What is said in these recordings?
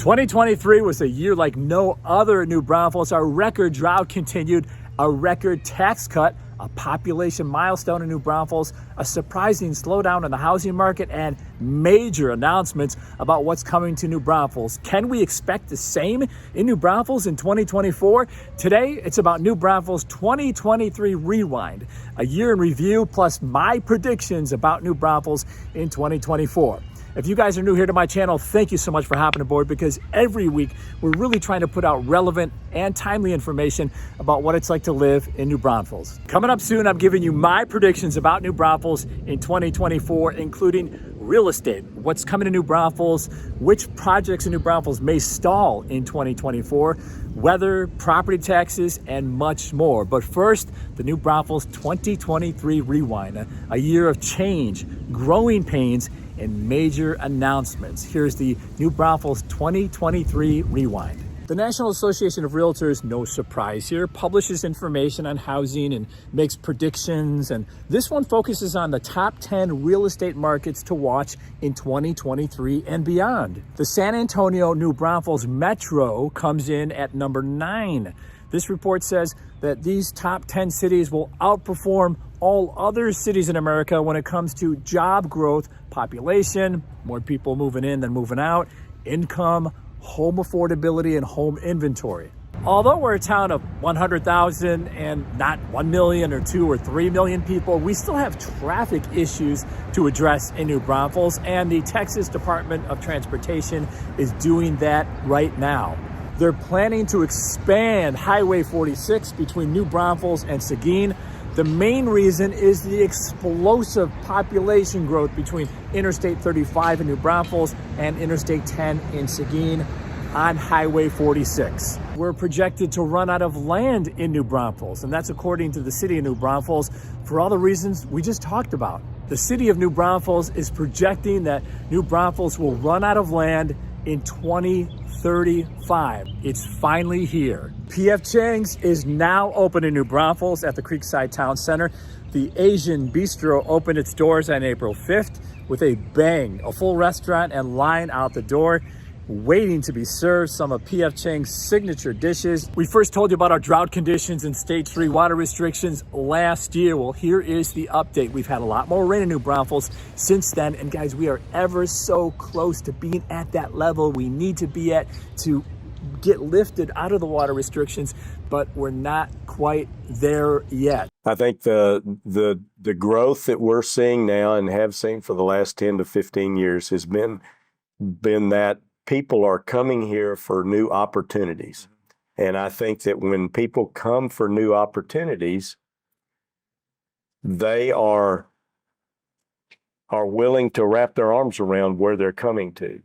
2023 was a year like no other in New Braunfels. Our record drought continued, a record tax cut, a population milestone in New Braunfels, a surprising slowdown in the housing market, and major announcements about what's coming to New Braunfels. Can we expect the same in New Braunfels in 2024? Today, it's about New Braunfels 2023 Rewind, a year in review, plus my predictions about New Braunfels in 2024. If you guys are new here to my channel, thank you so much for hopping aboard, because every week we're really trying to put out relevant and timely information about what it's like to live in New Braunfels. Coming up soon, I'm giving you my predictions about New Braunfels in 2024, including real estate, what's coming to New Braunfels, which projects in New Braunfels may stall in 2024, weather, property taxes, and much more. But first, the New Braunfels 2023 Rewind, a year of change, growing pains, and major announcements. Here's the New Braunfels 2023 Rewind. The National Association of Realtors, no surprise here, publishes information on housing and makes predictions, and this one focuses on the top 10 real estate markets to watch in 2023 and beyond. The San Antonio New Braunfels Metro comes in at number 9. This report says that these top 10 cities will outperform all other cities in America when it comes to job growth, population, more people moving in than moving out, income, home affordability, and home inventory. Although we're a town of 100,000 and not 1 million or 2 or 3 million people, we still have traffic issues to address in New Braunfels, and the Texas Department of Transportation is doing that right now. They're planning to expand Highway 46 between New Braunfels and Seguin. The main reason is the explosive population growth between Interstate 35 in New Braunfels and Interstate 10 in Seguin on Highway 46. We're projected to run out of land in New Braunfels, and that's according to the city of New Braunfels, for all the reasons we just talked about. The city of New Braunfels is projecting that New Braunfels will run out of land in 2035. It's finally here. P.F. Chang's is now open in New Braunfels at the Creekside Town Center. The Asian Bistro opened its doors on April 5th with a bang, a full restaurant and line out the door, waiting to be served some of P.F. Chang's signature dishes. We first told you about our drought conditions and stage 3 water restrictions last year. Well, here is the update. We've had a lot more rain in New Braunfels since then, and guys, we are ever so close to being at that level we need to be at to get lifted out of the water restrictions, but we're not quite there yet. I think the growth that we're seeing now and have seen for the last 10 to 15 years has been that people are coming here for new opportunities. And I think that when people come for new opportunities, they are willing to wrap their arms around where they're coming to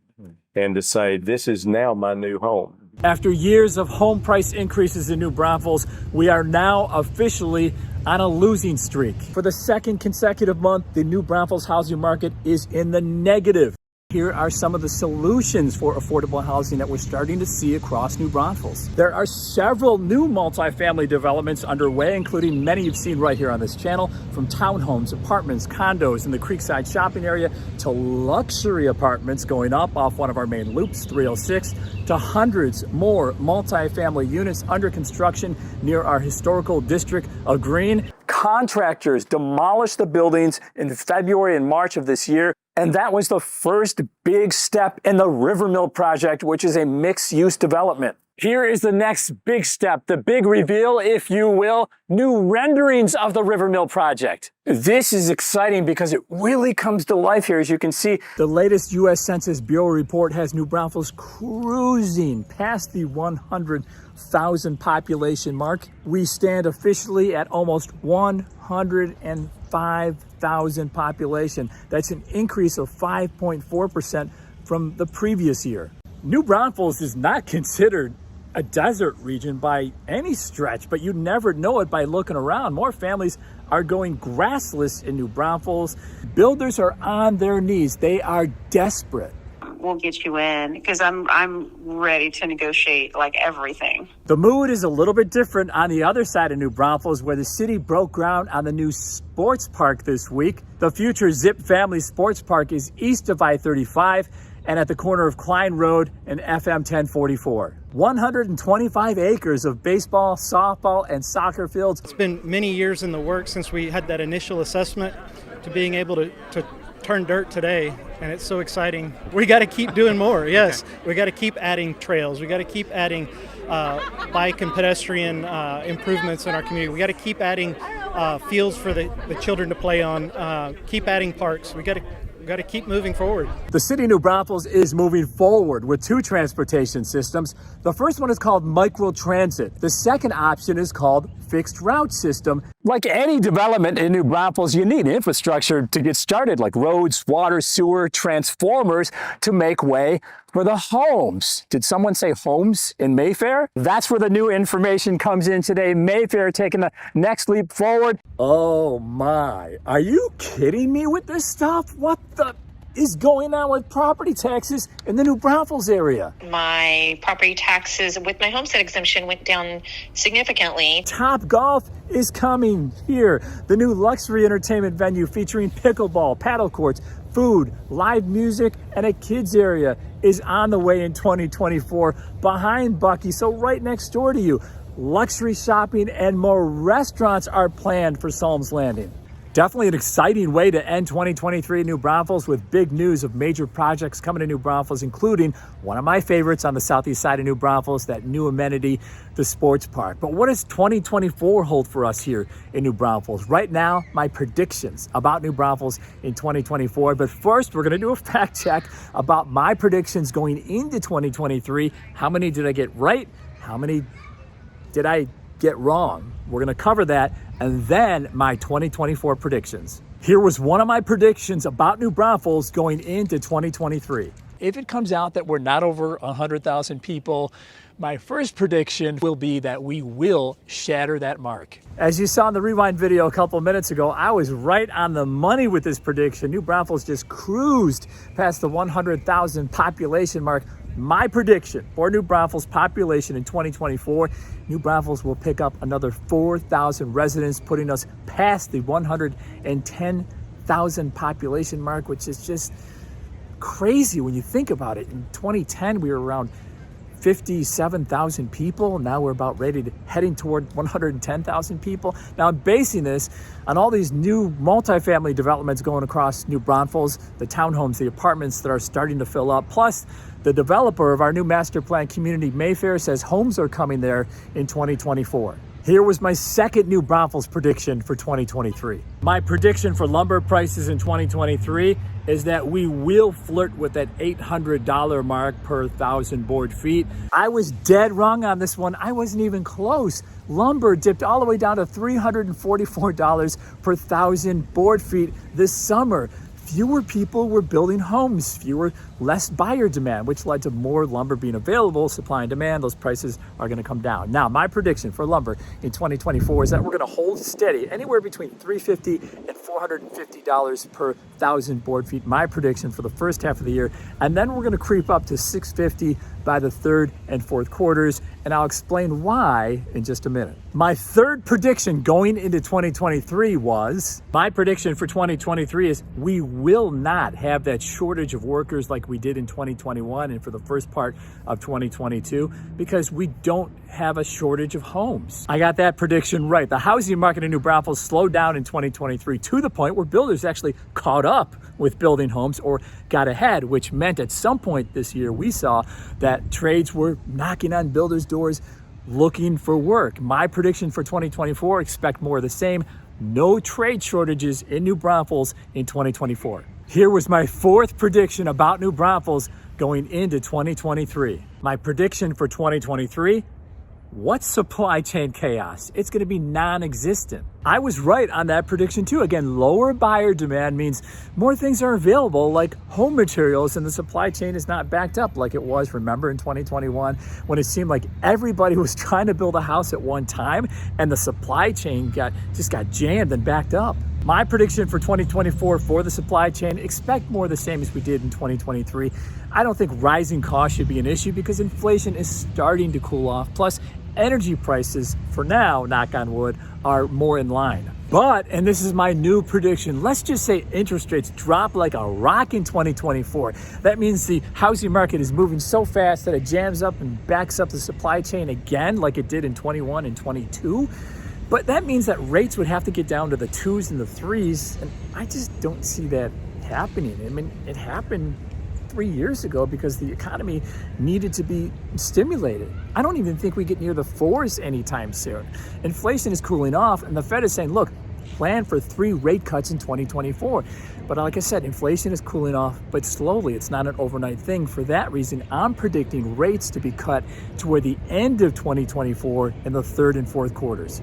and to say, this is now my new home. After years of home price increases in New Braunfels, we are now officially on a losing streak. For the second consecutive month, the New Braunfels housing market is in the negative. Here are some of the solutions for affordable housing that we're starting to see across New Braunfels. There are several new multifamily developments underway, including many you've seen right here on this channel, from townhomes, apartments, condos in the Creekside shopping area to luxury apartments going up off one of our main loops, 306, to hundreds more multifamily units under construction near our historical district of Green. Contractors demolished the buildings in February and March of this year, and that was the first big step in the Rivermill project, which is a mixed-use development. Here is the next big step, the big reveal, if you will, new renderings of the Rivermill project. This is exciting because it really comes to life here. As you can see, the latest U.S. Census Bureau report has New Braunfels cruising past the 100,000 population mark. We stand officially at almost 105,000 population. That's an increase of 5.4% from the previous year. New Braunfels is not considered a desert region by any stretch, but you never know it by looking around. More families are going grassless in New Braunfels. Builders are on their knees. They are desperate. We'll get you in because I'm ready to negotiate like everything. The mood is a little bit different on the other side of New Braunfels, where the city broke ground on the new sports park this week. The future Zip Family Sports Park is east of I-35 and at the corner of Klein Road and FM 1044. 125 acres of baseball, softball, and soccer fields. It's been many years in the works since we had that initial assessment to being able to turn dirt today, and it's so exciting. We got to keep doing more. Yes, we got to keep adding trails. We got to keep adding bike and pedestrian improvements in our community. We got to keep adding fields for the children to play on. Keep adding parks. We got to keep moving forward. The city of New Braunfels is moving forward with two transportation systems. The first one is called microtransit. The second option is called fixed route system. Like any development in New Braunfels, you need infrastructure to get started, like roads, water, sewer, transformers to make way for the homes. Did someone say homes in Mayfair? That's where the new information comes in today. Mayfair taking the next leap forward. Oh my, are you kidding me with this stuff? What the is going on with property taxes in the New Braunfels area? My property taxes with my homestead exemption went down significantly. Top Golf is coming here. The new luxury entertainment venue featuring pickleball, paddle courts, food, live music, and a kids area is on the way in 2024 behind Bucky, so right next door to you. Luxury shopping and more restaurants are planned for Solms Landing. Definitely an exciting way to end 2023 in New Braunfels with big news of major projects coming to New Braunfels, including one of my favorites on the southeast side of New Braunfels, that new amenity, the sports park. But what does 2024 hold for us here in New Braunfels? Right now, my predictions about New Braunfels in 2024. But first, we're going to do a fact check about my predictions going into 2023. How many did I get right? How many did I get wrong? We're going to cover that, and then my 2024 predictions. Here was one of my predictions about New Braunfels going into 2023. If it comes out that we're not over 100,000 people, my first prediction will be that we will shatter that mark. As you saw in the rewind video a couple of minutes ago, I was right on the money with this prediction. New Braunfels just cruised past the 100,000 population mark. My prediction for New Braunfels population in 2024, New Braunfels will pick up another 4,000 residents, putting us past the 110,000 population mark, which is just crazy when you think about it. In 2010, we were around 57,000 people. Now we're about ready to heading toward 110,000 people. Now I'm basing this on all these new multifamily developments going across New Braunfels, the townhomes, the apartments that are starting to fill up. Plus, the developer of our new master plan community, Mayfair, says homes are coming there in 2024. Here was my second New Braunfels prediction for 2023. My prediction for lumber prices in 2023 is that we will flirt with that $800 mark per 1,000 board feet. I was dead wrong on this one. I wasn't even close. Lumber dipped all the way down to $344 per 1,000 board feet this summer. Fewer people were building homes, less buyer demand, which led to more lumber being available, supply and demand. Those prices are going to come down. Now, my prediction for lumber in 2024 is that we're going to hold steady anywhere between $350 and $450 per 1,000 board feet. My prediction for the first half of the year, and then we're going to creep up to $650 by the third and fourth quarters, and I'll explain why in just a minute. My third prediction going into 2023 was, my prediction for 2023 is we will not have that shortage of workers like we did in 2021 and for the first part of 2022, because we don't have a shortage of homes. I got that prediction right. The housing market in New Braunfels slowed down in 2023 to the point where builders actually caught up with building homes or got ahead, which meant at some point this year we saw that trades were knocking on builders' doors looking for work. My prediction for 2024, expect more of the same. No trade shortages in New Braunfels in 2024. Here was my fourth prediction about New Braunfels going into 2023. My prediction for 2023, what's supply chain chaos? It's going to be non-existent. I was right on that prediction too. Again, lower buyer demand means more things are available, like home materials, and the supply chain is not backed up like it was, remember, in 2021, when it seemed like everybody was trying to build a house at one time and the supply chain got jammed and backed up. My prediction for 2024 for the supply chain, expect more of the same as we did in 2023. I don't think rising costs should be an issue because inflation is starting to cool off. Plus, energy prices, for now, knock on wood, are more in line. But, and this is my new prediction, let's just say interest rates drop like a rock in 2024. That means the housing market is moving so fast that it jams up and backs up the supply chain again, like it did in 21 and 22. But that means that rates would have to get down to the 2s and the 3s, and I just don't see that happening. I mean, it happened 3 years ago because the economy needed to be stimulated. I don't even think we get near the 4s anytime soon. Inflation is cooling off, and the Fed is saying, look, plan for 3 rate cuts in 2024. But like I said, inflation is cooling off, but slowly. It's not an overnight thing. For that reason, I'm predicting rates to be cut toward the end of 2024 in the 3rd and 4th quarters.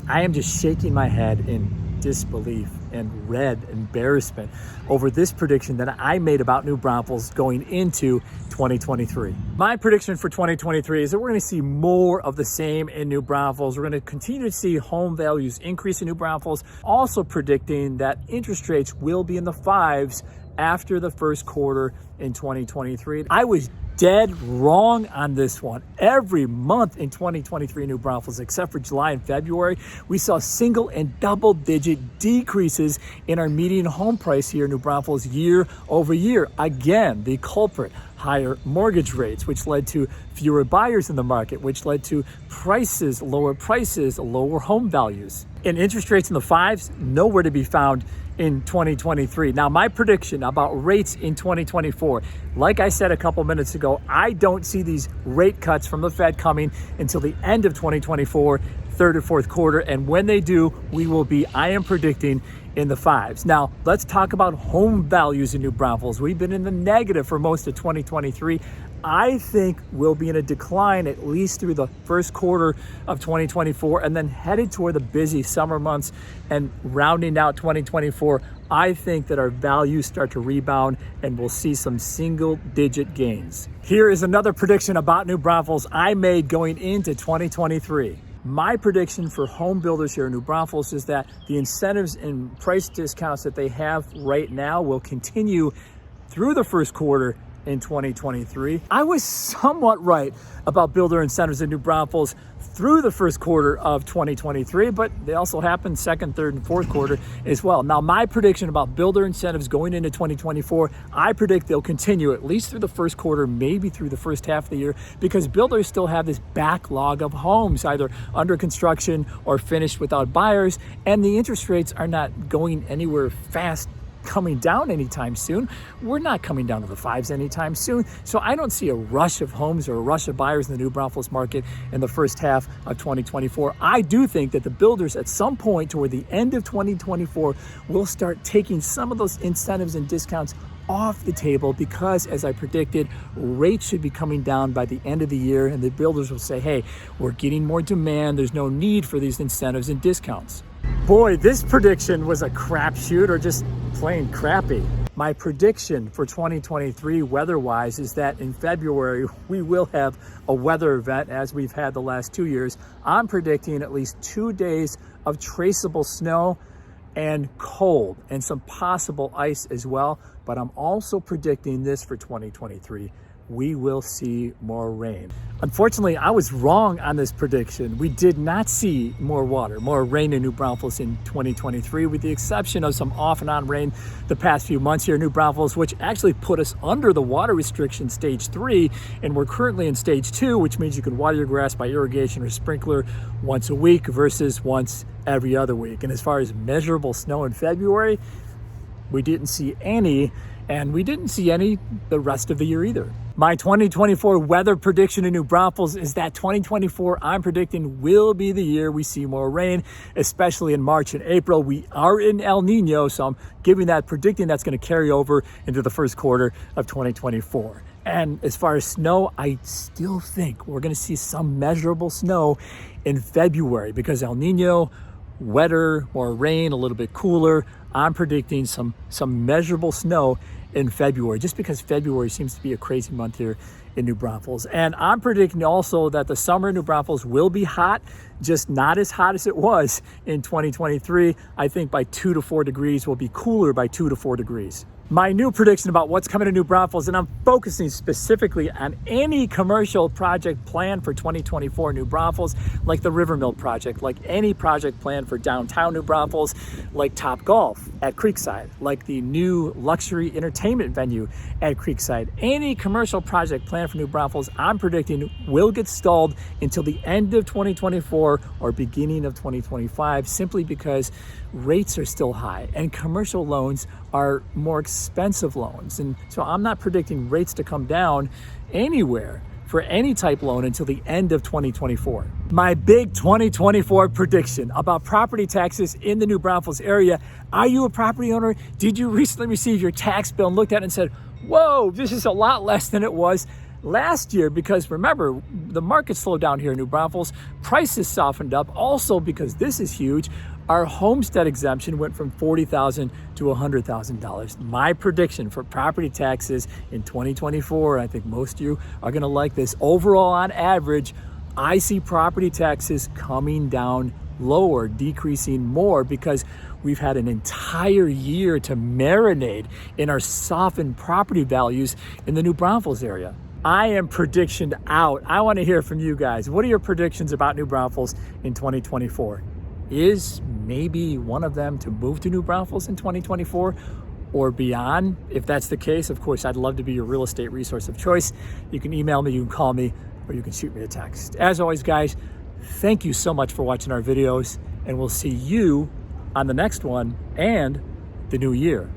I am just shaking my head in disbelief and red embarrassment over this prediction that I made about New Braunfels going into 2023. My prediction for 2023 is that we're going to see more of the same in New Braunfels. We're going to continue to see home values increase in New Braunfels, also predicting that interest rates will be in the 5s after the 1st quarter in 2023. I was dead wrong on this one. Every month in 2023 in New Braunfels, except for July and February, we saw single and double-digit decreases in our median home price here in New Braunfels year over year. Again, the culprit, higher mortgage rates, which led to fewer buyers in the market, which led to prices, lower home values. And interest rates in the 5s, nowhere to be found in 2023. Now, my prediction about rates in 2024, like I said a couple minutes ago, I don't see these rate cuts from the Fed coming until the end of 2024, 3rd or 4th quarter. And when they do, we will be, I am predicting, in the 5s. Now, let's talk about home values in New Braunfels. We've been in the negative for most of 2023. I think we'll be in a decline at least through the 1st quarter of 2024, and then headed toward the busy summer months and rounding out 2024. I think that our values start to rebound and we'll see some single-digit gains. Here is another prediction about New Braunfels I made going into 2023. My prediction for home builders here in New Braunfels is that the incentives and price discounts that they have right now will continue through the 1st quarter in 2023. I was somewhat right about builder incentives in New Braunfels through the 1st quarter of 2023, but they also happened 2nd, 3rd, and 4th quarter as well. Now, my prediction about builder incentives going into 2024, I predict they'll continue at least through the 1st quarter, maybe through the 1st half of the year, because builders still have this backlog of homes either under construction or finished without buyers, and the interest rates are not going anywhere fast coming down anytime soon. We're not coming down to the 5s anytime soon. So I don't see a rush of homes or a rush of buyers in the New Braunfels market in the 1st half of 2024. I do think that the builders at some point toward the end of 2024 will start taking some of those incentives and discounts off the table because, as I predicted, rates should be coming down by the end of the year, and the builders will say, hey, we're getting more demand. There's no need for these incentives and discounts. Boy, this prediction was a crapshoot or just plain crappy. My prediction for 2023 weather-wise is that in February, we will have a weather event as we've had the last 2 years. I'm predicting at least 2 days of traceable snow and cold and some possible ice as well. But I'm also predicting this for 2023. We will see more rain. Unfortunately, I was wrong on this prediction. We did not see more rain in New Braunfels in 2023, with the exception of some off and on rain the past few months here in New Braunfels, which actually put us under the water restriction stage 3, and we're currently in stage 2, which means you can water your grass by irrigation or sprinkler once a week versus once every other week. And as far as measurable snow in February, we didn't see any, and we didn't see any the rest of the year either. My 2024 weather prediction in New Braunfels is that 2024, I'm predicting, will be the year we see more rain, especially in March and April. We are in El Nino, so I'm predicting that's going to carry over into the 1st quarter of 2024. And as far as snow, I still think we're going to see some measurable snow in February because El Nino, wetter, more rain, a little bit cooler. I'm predicting some measurable snow in February, just because February seems to be a crazy month here in New Braunfels. And I'm predicting also that the summer in New Braunfels will be hot, just not as hot as it was in 2023. I think by 2 to 4 degrees, will be cooler by 2 to 4 degrees. My new prediction about what's coming to New Braunfels, and I'm focusing specifically on any commercial project planned for 2024 New Braunfels, like the River Mill project, like any project planned for downtown New Braunfels, like Top Golf at Creekside, like the new luxury entertainment venue at Creekside. Any commercial project planned for New Braunfels, I'm predicting will get stalled until the end of 2024 or beginning of 2025, simply because rates are still high and commercial loans are more expensive loans. And so I'm not predicting rates to come down anywhere for any type loan until the end of 2024. My big 2024 prediction about property taxes in the New Braunfels area. Are you a property owner? Did you recently receive your tax bill and looked at it and said, whoa, this is a lot less than it was last year? Because remember, the market slowed down here in New Braunfels. Prices softened up. Also, because this is huge, our homestead exemption went from $40,000 to $100,000. My prediction for property taxes in 2024, I think most of you are going to like this. Overall, on average, I see property taxes coming down lower, decreasing more, because we've had an entire year to marinate in our softened property values in the New Braunfels area. I am predictioned out. I want to hear from you guys. What are your predictions about New Braunfels in 2024? Is maybe one of them to move to New Braunfels in 2024 or beyond? If that's the case, of course, I'd love to be your real estate resource of choice. You can email me, you can call me, or you can shoot me a text. As always, guys, thank you so much for watching our videos, and we'll see you on the next one and the new year.